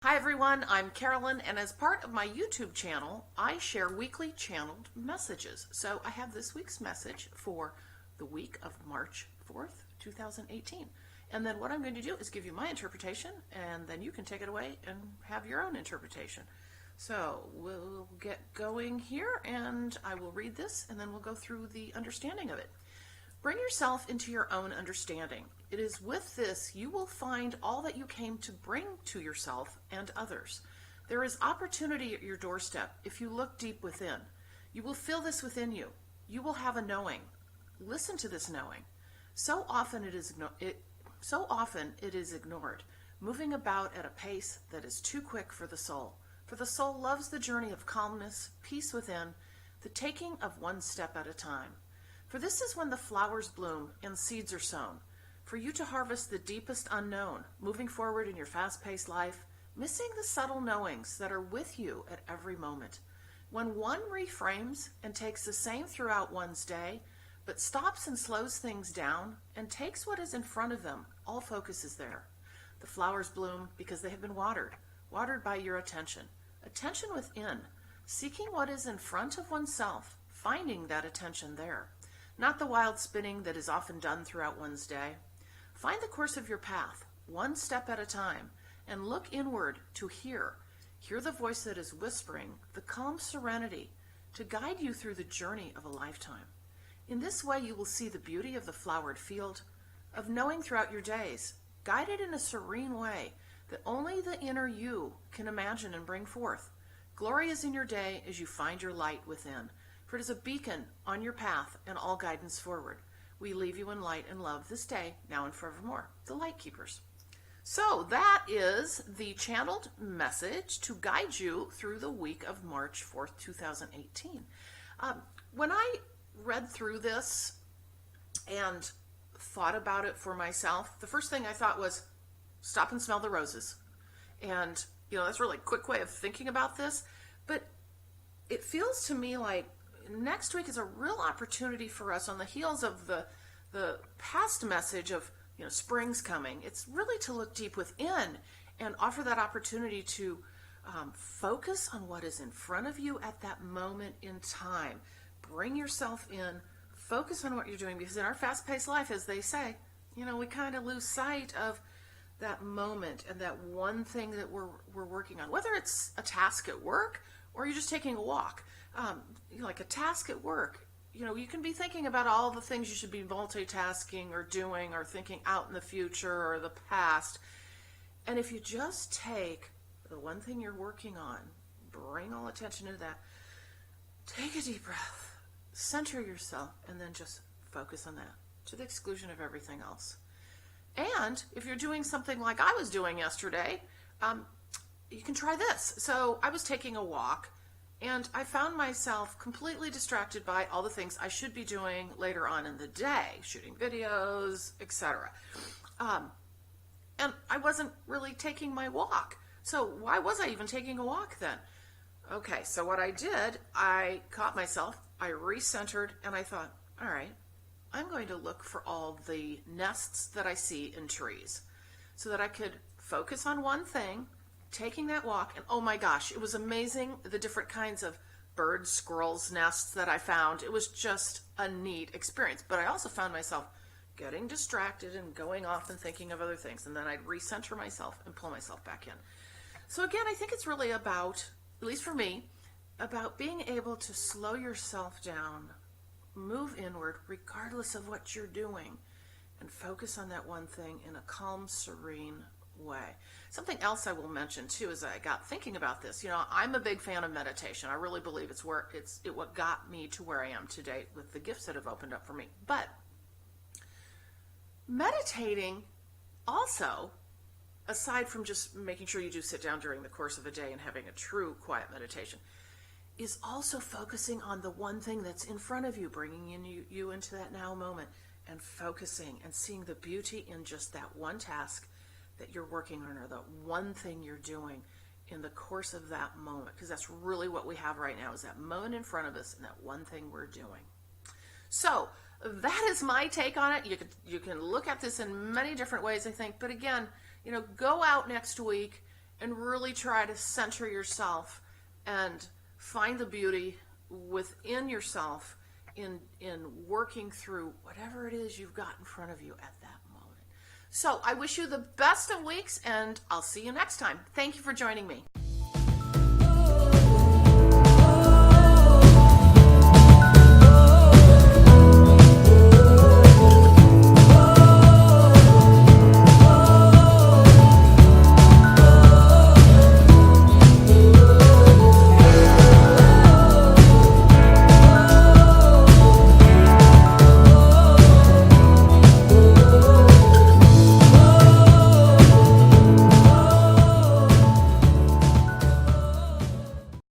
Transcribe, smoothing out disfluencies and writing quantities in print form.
Hi everyone, I'm Carolyn, and as part of my YouTube channel, I share weekly channeled messages. So I have this week's message for the week of March 4th, 2018. And then what I'm going to do is give you my interpretation, and then you can take it away and have your own interpretation. So we'll get going here, and I will read this, and then we'll go through the understanding of it. Bring yourself into your own understanding. It is with this you will find all that you came to bring to yourself and others. There is opportunity at your doorstep if you look deep within. You will feel this within you. You will have a knowing. Listen to this knowing. So often it is ignored, moving about at a pace that is too quick for the soul. For the soul loves the journey of calmness, peace within, the taking of one step at a time. For this is when the flowers bloom and seeds are sown. For you to harvest the deepest unknown, moving forward in your fast-paced life, missing the subtle knowings that are with you at every moment. When one reframes and takes the same throughout one's day, but stops and slows things down and takes what is in front of them, all focus is there. The flowers bloom because they have been watered by your attention. Attention within, seeking what is in front of oneself, finding that attention there. Not the wild spinning that is often done throughout one's day. Find the course of your path, one step at a time, and look inward to hear. Hear the voice that is whispering, the calm serenity, to guide you through the journey of a lifetime. In this way you will see the beauty of the flowered field, of knowing throughout your days, guided in a serene way that only the inner you can imagine and bring forth. Glory is in your day as you find your light within. For it is a beacon on your path and all guidance forward. We leave you in light and love this day, now and forevermore. The LightKeepers. So that is the channeled message to guide you through the week of March 4th, 2018. When I read through this and thought about it for myself, the first thing I thought was, stop and smell the roses. And, that's a really quick way of thinking about this. But it feels to me like next week is a real opportunity for us on the heels of the past message of spring's coming. It's really to look deep within and offer that opportunity to focus on what is in front of you at that moment in time. Bring yourself in, focus on what you're doing, because in our fast-paced life, as they say, we kind of lose sight of that moment and that one thing that we're working on, whether it's a task at work or you're just taking a walk. Like a task at work, you can be thinking about all the things you should be multitasking or doing or thinking out in the future or the past. And if you just take the one thing you're working on, bring all attention to that, take a deep breath, center yourself, and then just focus on that to the exclusion of everything else. And if you're doing something like I was doing yesterday, you can try this. So I was taking a walk, and I found myself completely distracted by all the things I should be doing later on in the day, shooting videos, etc. And I wasn't really taking my walk. So why was I even taking a walk then? Okay, so what I did, I caught myself, I recentered, and I thought, all right, I'm going to look for all the nests that I see in trees so that I could focus on one thing, taking that walk, and oh my gosh, it was amazing the different kinds of birds, squirrels, nests that I found. It was just a neat experience. But I also found myself getting distracted and going off and thinking of other things, and then I'd recenter myself and pull myself back in. So again, I think it's really about, at least for me, about being able to slow yourself down, move inward regardless of what you're doing, and focus on that one thing in a calm, serene way. Something else I will mention too as I got thinking about this, I'm a big fan of meditation. I really believe it's what got me to where I am today with the gifts that have opened up for me. But meditating also, aside from just making sure you do sit down during the course of a day and having a true quiet meditation, is also focusing on the one thing that's in front of you, bringing you into that now moment and focusing and seeing the beauty in just that one task that you're working on or the one thing you're doing in the course of that moment, because that's really what we have right now, is that moment in front of us and that one thing we're doing. So that is my take on it. You can look at this in many different ways, I think, but again, go out next week and really try to center yourself and find the beauty within yourself in working through whatever it is you've got in front of you at that moment. So I wish you the best of weeks, and I'll see you next time. Thank you for joining me.